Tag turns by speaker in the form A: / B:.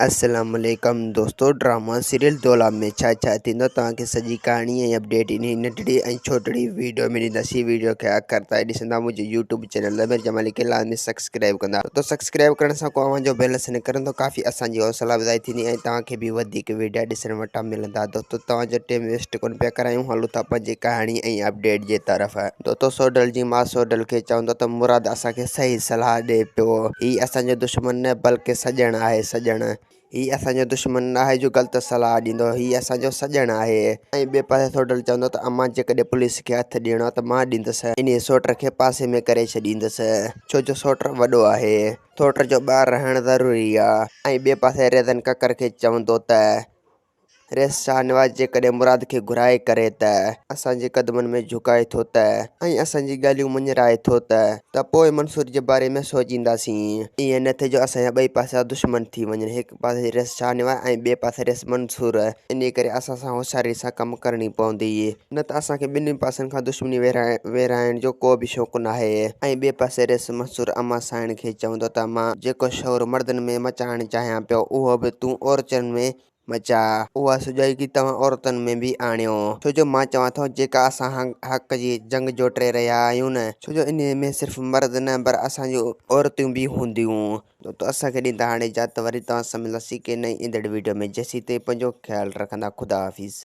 A: अस्सलामुअलैकुम दोस्तों, drama serial Daula में छा थींदो तव्हांखे सॼी कहाणी ऐं अपडेट इन नंढड़ी ऐं छोटड़ी वीडियो में ॾींदासीं। वीडियो खे आख़िर ताईं ॾिसंदा मुंहिंजे यूट्यूब चैनल आमिर जमाली खे लाज़मी सब्सक्राइब कंदा। तो सब्सक्राइब करण सां को जो बेल आइकन करंदो काफ़ी असांजी हौसला अफ़ज़ाई थींदी ऐं तव्हांखे बि वधीक वीडियो ॾिसण वटां मिलंदा। दोस्तों तव्हांजो टाइम वेस्ट कोन पिया करायूं, हलूं था पंहिंजी कहाणी ऐं अपडेट जे तरफ़। दोस्तों सोडल जी मां सोडल खे चवंदो त मुराद असांखे सही सलाह ॾिए पियो। ही असांजो दुश्मन न बल्कि सजण आहे, सजण। ही असांजो दुश्मन न आहे जो ग़लति सलाह ॾींदो, ही असांजो सजण आहे। ऐं ॿिए पासे सोडल चवंदो त अमां जेकॾहिं पुलिस खे हथु ॾियणो आहे त मां ॾींदुसि, इन सोट खे पासे में करे छॾींदुसि, छो जो सोट वॾो आहे। सोट जो ॿारु रहणु ज़रूरी आहे। ऐं ॿिए पासे रेज़न ककर खे चवंदो त रेस शाहनवाज़ जेकॾहिं मुराद खे घुराए करे त असांजे क़दमनि में झुकाए थो त ऐं असांजी ॻाल्हियूं मञराए थो त पोइ मंसूर जे बारे में सोचींदासीं। ईअं न थिए जो असांजा ॿई पासा दुश्मन थी वञनि, हिकु पासे रेस शाहनवाज़ ऐं ॿिए पासे रेस मंसूर। इन करे असां सां होशियारी सां कमु करणी पवंदी, न त असांखे ॿिन्हिनि पासनि खां दुश्मनी विरहाइण जो को बि शौक़ु न आहे। ऐं ॿिए पासे रेस मंसूर अम्मा साइण खे चवंदो त मां जेको शौर मर्दनि में मचाइणु चाहियां पियो उहो बि तूं औरतुनि में मचा। उहा सुजाई की तव्हां औरतुनि में बि आणियो, छो जो मां चवां थो जेका असां हक़ जी जंग जोटे रहिया आहियूं न, छो जो इन में सिर्फ़ु मर्द न पर असांजूं औरतूं बि हूंदियूं। तो असांखे ॾींदा हाणे इजाज़त, वरी तव्हां सां मिलंदासीं के नई ईंदड़ वीडियो में। जेसीं ताईं पंहिंजो ख़्यालु रखंदा। ख़ुदा हाफ़िज़।